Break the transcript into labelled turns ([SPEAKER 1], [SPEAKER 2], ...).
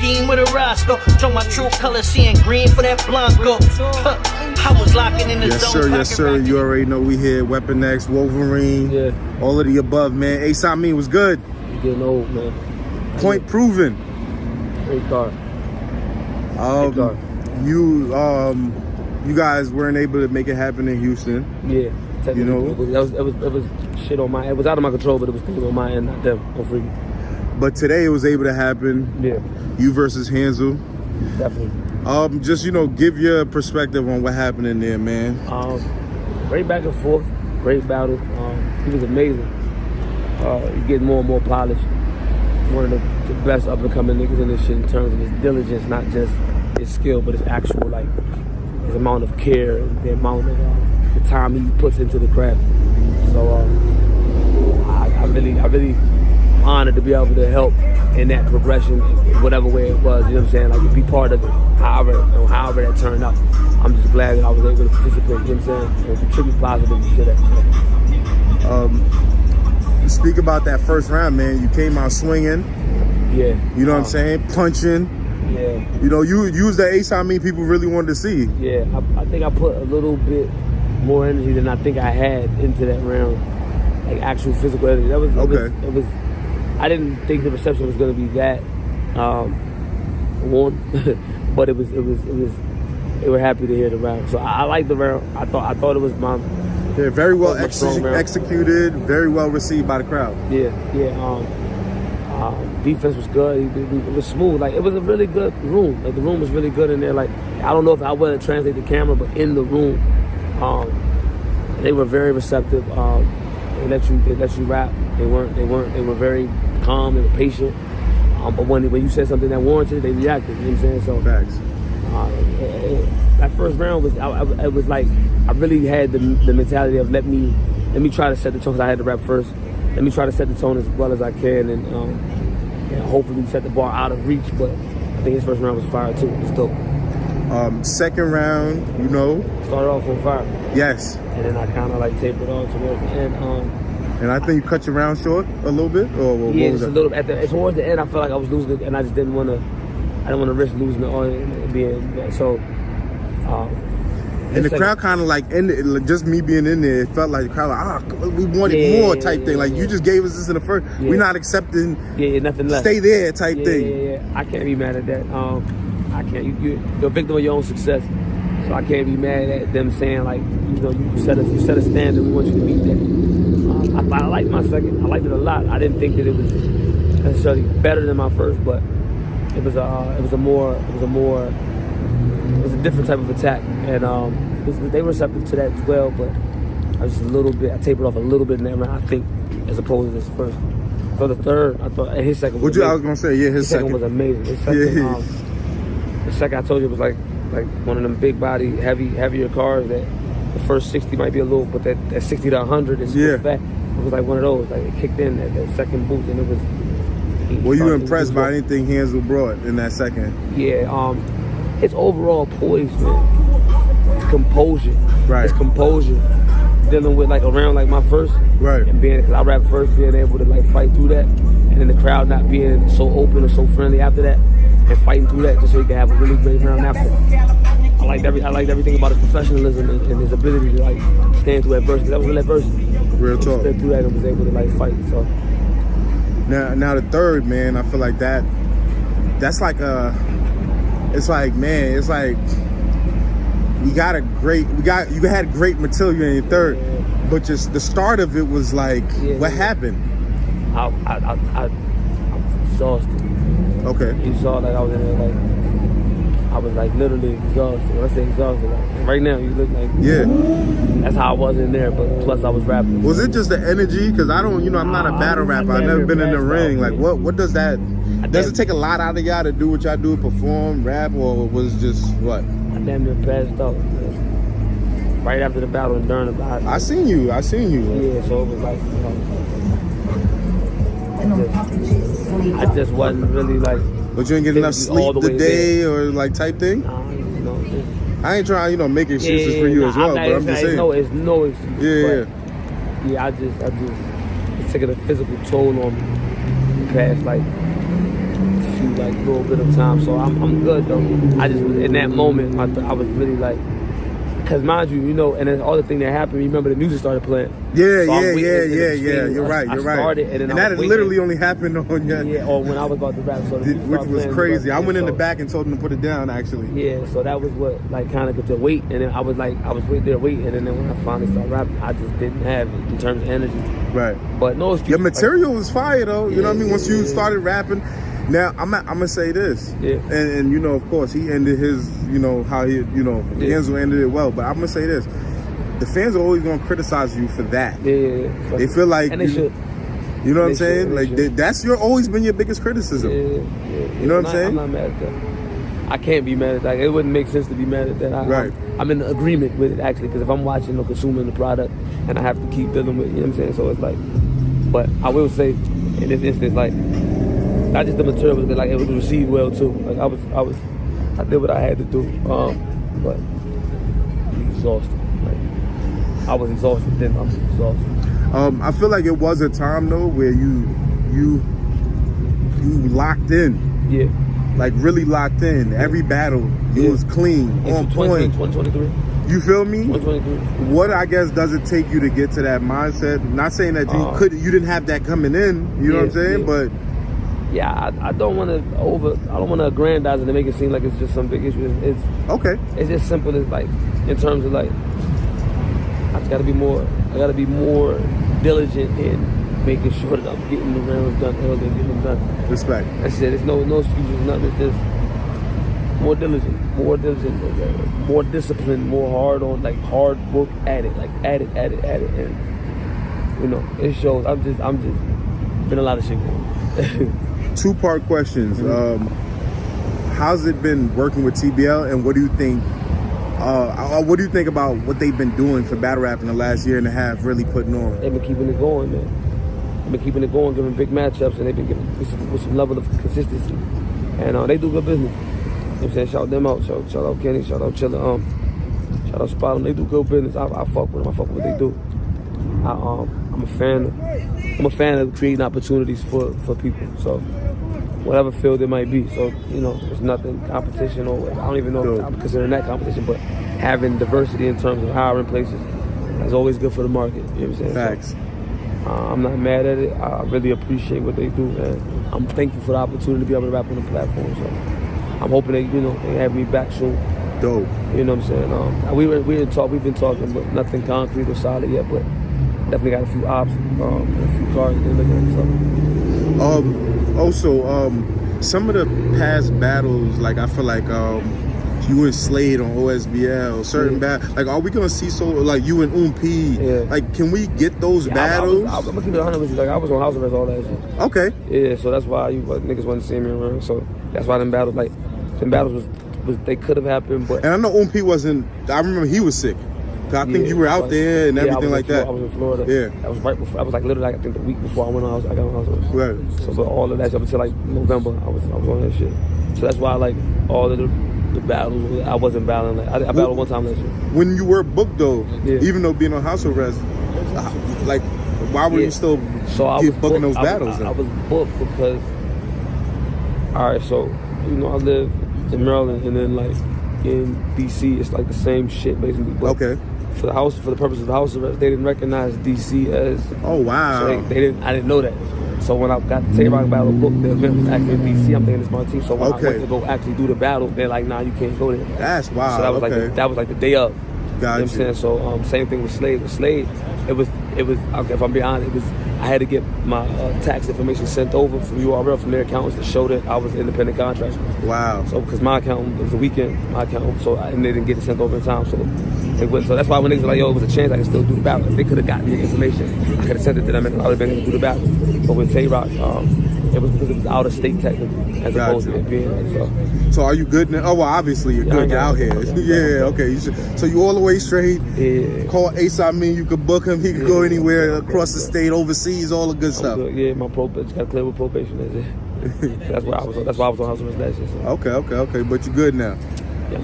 [SPEAKER 1] scheme with a Roscoe. Show my true colors, seeing green for that Blanco. I was locking in the zone.
[SPEAKER 2] Yes, sir. You already know we here. Weapon X, Wolverine.
[SPEAKER 3] Yeah.
[SPEAKER 2] All of the above, man. Amin was good.
[SPEAKER 3] You getting old, man.
[SPEAKER 2] Point proven.
[SPEAKER 3] Great car.
[SPEAKER 2] You guys weren't able to make it happen in Houston.
[SPEAKER 3] Yeah.
[SPEAKER 2] You know,
[SPEAKER 3] it was shit on my. It was out of my control, but it was things on my end, not them. No freaking.
[SPEAKER 2] But today it was able to happen.
[SPEAKER 3] Yeah.
[SPEAKER 2] You versus Hansel.
[SPEAKER 3] Definitely.
[SPEAKER 2] Just give your perspective on what happened in there, man.
[SPEAKER 3] Great back and forth. Great battle. He was amazing. He's getting more and more polished. One of the best up and coming niggas in this shit in terms of his diligence, not just his skill, but his actual his amount of care and the amount of the time he puts into the craft. So I really honored to be able to help in that progression, whatever way it was. You know what I'm saying? Like to be part of it, however that turned out. I'm just glad that I was able to participate. You know what I'm saying? And contribute positively to that.
[SPEAKER 2] Speak about that first round, man. You came out swinging.
[SPEAKER 3] Yeah.
[SPEAKER 2] You know what I'm saying? Punching.
[SPEAKER 3] Yeah.
[SPEAKER 2] You know, you was the Amin people really wanted to see.
[SPEAKER 3] Yeah, I think I put a little bit more energy than I think I had into that round, like actual physical energy. It was. I didn't think the reception was going to be that warm, but it was. They were happy to hear the round, so I liked the round. I thought it was my.
[SPEAKER 2] Yeah, very well executed, very well received by the crowd.
[SPEAKER 3] Yeah. Defense was good. It was smooth. Like, it was a really good room. Like, the room was really good in there. Like, I don't know if I would translate the camera, but in the room, they were very receptive. They let you rap. They were very calm. They were patient. But when you said something that warranted, they reacted. You know what I'm saying? So
[SPEAKER 2] facts.
[SPEAKER 3] That first round was it was like I really had the mentality of let me try to set the tone, because I had to rap first. Let me try to set the tone as well as I can, and hopefully set the bar out of reach. But I think his first round was fire too. It was dope.
[SPEAKER 2] Second round,
[SPEAKER 3] started off on fire.
[SPEAKER 2] Yes.
[SPEAKER 3] And then I kind of tapered on towards the end.
[SPEAKER 2] And I think you cut your round short a little bit, or what was
[SPEAKER 3] just a little. Towards the end, I felt like I was losing it, and I just didn't want to. I didn't want to risk losing it or being so.
[SPEAKER 2] And the crowd kind of just me being in there, it felt like the crowd we wanted more type thing. Like, you just gave us this in the first. Yeah. We're not accepting.
[SPEAKER 3] Yeah, nothing less.
[SPEAKER 2] Stay there type thing.
[SPEAKER 3] Yeah. I can't be mad at that. I can't. You're a victim of your own success, so I can't be mad at them saying you set a standard. We want you to meet that. I liked my second. I liked it a lot. I didn't think that it was necessarily better than my first, but it was a different type of attack, and they were receptive to that as well. But I tapered off a little bit in that round, I think, as opposed to this first. For the third, I thought his second was amazing.
[SPEAKER 2] I was gonna say, his second
[SPEAKER 3] was amazing. His second, the second I told you was like one of them big body, heavier cars that the first 60 might be a little, but that 60 to 100 is fat. It was like one of those. Like, it kicked in that second boost, and it was.
[SPEAKER 2] Were you impressed by anything Hansel brought in that second?
[SPEAKER 3] Yeah. His overall poise, man. His composure.
[SPEAKER 2] Right.
[SPEAKER 3] His composure. Dealing with a round like my first.
[SPEAKER 2] Right.
[SPEAKER 3] And because I rapped first, being able to fight through that. And then the crowd not being so open or so friendly after that. And fighting through that just so he could have a really great round after. I liked everything about his professionalism and his ability to stand through adversity. That was real adversity.
[SPEAKER 2] Real talk.
[SPEAKER 3] He stood through that and was able to fight. So.
[SPEAKER 2] Now the third, man, I feel like that's like it's like you had great material in your third, but just the start of it was what happened?
[SPEAKER 3] I was exhausted.
[SPEAKER 2] Okay.
[SPEAKER 3] You saw that I was in there I was literally exhausted. When I say exhausted, right now you look like that's how I was in there. But plus I was rapping.
[SPEAKER 2] Was it just the energy? Because I'm not a battle rapper. I've never been in the ring. What does that? Does it take a lot out of y'all to do what y'all do, perform, rap, or was it just what?
[SPEAKER 3] I damn near passed out. Right after the battle and during the battle.
[SPEAKER 2] I seen you.
[SPEAKER 3] Yeah, so it was I just wasn't really
[SPEAKER 2] But you ain't get enough sleep the day or type thing? I ain't trying, make excuses for you as well, but I'm just saying.
[SPEAKER 3] It's no excuse. Yeah, I just it's taking a physical toll on me past few like a little bit of time, so I'm good though. I just in that moment I was really like, cause mind you, and then all the thing that happened. Remember the music started playing.
[SPEAKER 2] Yeah,
[SPEAKER 3] so
[SPEAKER 2] yeah. You're right.
[SPEAKER 3] I started, and then
[SPEAKER 2] that had literally only happened on your.
[SPEAKER 3] Yeah, or when I was about to rap, so
[SPEAKER 2] which was crazy. I went in the back and told them to put it down. Actually.
[SPEAKER 3] Yeah, so that was what like kind of got to wait, and then I was waiting there waiting, and then when I finally started rapping, I just didn't have it in terms of energy.
[SPEAKER 2] Right.
[SPEAKER 3] But no excuse.
[SPEAKER 2] Your material was fire though. You know what I mean? Once you started rapping. Now I'm gonna say this, and of course he ended his, how he, Hansel ended it well. But I'm gonna say this: the fans are always gonna criticize you for that.
[SPEAKER 3] Yeah.
[SPEAKER 2] They feel like,
[SPEAKER 3] and they should.
[SPEAKER 2] You know what I'm saying? Like that's always been your biggest criticism.
[SPEAKER 3] Yeah.
[SPEAKER 2] You know what I'm saying?
[SPEAKER 3] I'm not mad at that. I can't be mad at that. It wouldn't make sense to be mad at that.
[SPEAKER 2] Right.
[SPEAKER 3] I'm in agreement with it actually, because if I'm watching or consuming the product, and I have to keep dealing with, you know what I'm saying? So it's like, but I will say, in this instance, like. Not just the material, but like it was received well too. Like I did what I had to do. But I'm exhausted. Like I was exhausted, then I'm exhausted.
[SPEAKER 2] I feel like it was a time though where you locked in.
[SPEAKER 3] Yeah.
[SPEAKER 2] Like really locked in. Every battle, it was clean, on point.
[SPEAKER 3] 2023.
[SPEAKER 2] You feel me?
[SPEAKER 3] 2023.
[SPEAKER 2] What I guess does it take you to get to that mindset? Not saying that you didn't have that coming in. You know what I'm saying? But
[SPEAKER 3] yeah, I don't want to aggrandize it and make it seem like it's just some big issue. It's okay. It's just simple as like, in terms of like, I just gotta be more diligent in making sure that I'm getting the rounds done early and getting them done.
[SPEAKER 2] Respect.
[SPEAKER 3] That's it. It's no excuses, nothing. It's just more diligent, more discipline, more hard work at it, like at it, and it shows. I'm just been a lot of shit going.
[SPEAKER 2] Two-part questions. How's it been working with TBL, and what do you think? What do you think about what they've been doing for battle rap in the last year and a half? Really putting on.
[SPEAKER 3] They've been keeping it going, man. They've been keeping it going, giving big matchups, and they've been giving with some level of consistency, and they do good business. You know what I'm saying? Shout them out. Shout out Kenny. Shout out Chilla. Shout out Spot 'em. They do good business. I fuck with them. I fuck with what they do. I'm a fan of creating opportunities for people. So whatever field it might be. So there's nothing competition, or I don't even know if I'm considering that competition, but having diversity in terms of hiring places is always good for the market. You know what I'm saying?
[SPEAKER 2] Facts.
[SPEAKER 3] So, I'm not mad at it. I really appreciate what they do, and I'm thankful for the opportunity to be able to rap on the platform. So I'm hoping they have me back soon.
[SPEAKER 2] Dope.
[SPEAKER 3] You know what I'm saying? We've been talking, but nothing concrete or solid yet. But definitely got a few ops, a few cards to look at. So.
[SPEAKER 2] Also, some of the past battles, like I feel like you and Slade on OSBL, certain like are we gonna see you and Oun-P? Yeah. Like, can we get those battles?
[SPEAKER 3] I'm gonna keep it 100 with you. Like I was on house arrest all that shit.
[SPEAKER 2] Okay.
[SPEAKER 3] Yeah, so that's why niggas wasn't seeing me around. So that's why them battles was they could have happened, but.
[SPEAKER 2] And I know Oun-P wasn't. I remember he was sick. I think you were out there and everything like that.
[SPEAKER 3] I was in Florida.
[SPEAKER 2] Yeah.
[SPEAKER 3] That was right before. I was like literally, I think the week before I got on house arrest.
[SPEAKER 2] Right.
[SPEAKER 3] So, but all of that up until like November, I was on that shit. So that's why like all of the battles, I wasn't battling. Like I battled one time last year.
[SPEAKER 2] When you were booked though, even though being on house arrest, like why were you still booking those battles?
[SPEAKER 3] I was booked because, all right, so I live in Maryland, and then like in DC, it's like the same shit basically. But
[SPEAKER 2] okay.
[SPEAKER 3] For the purpose of the house arrest, they didn't recognize DC as.
[SPEAKER 2] Oh wow!
[SPEAKER 3] So they didn't. I didn't know that. So when I got the Tay-Rock battle booked, the event was actually in DC. I'm thinking it's my team. So when I went to go actually do the battle, they're like, "Nah, you can't go there."
[SPEAKER 2] That's wild.
[SPEAKER 3] So that was like the day of.
[SPEAKER 2] Gotcha.
[SPEAKER 3] You know what I'm saying? So same thing with Slade. With Slade, it was okay, if I'm being honest, I had to get my tax information sent over from URL from their accountants to show that I was an independent contractor.
[SPEAKER 2] Wow.
[SPEAKER 3] So because my accountant, it was a weekend, and they didn't get it sent over in time, so they wouldn't. So that's why when niggas were like, yo, it was a chance I could still do the battle. If they could have gotten the information, I could have sent it to them and I would have been able to do the battle. But with Tay-Rock, it was because it was out of state technically, as opposed to it being.
[SPEAKER 2] So are you good now? Oh well, obviously you're good. You're out here. Yeah. Okay. So you all the way straight.
[SPEAKER 3] Yeah.
[SPEAKER 2] Call Amin. You could book him. He could go anywhere across the state, overseas, all the good stuff.
[SPEAKER 3] Good. Yeah, my just got clear with probation. That's it. That's why I was on house arrest last year. So.
[SPEAKER 2] Okay. But you're good now.
[SPEAKER 3] Yeah.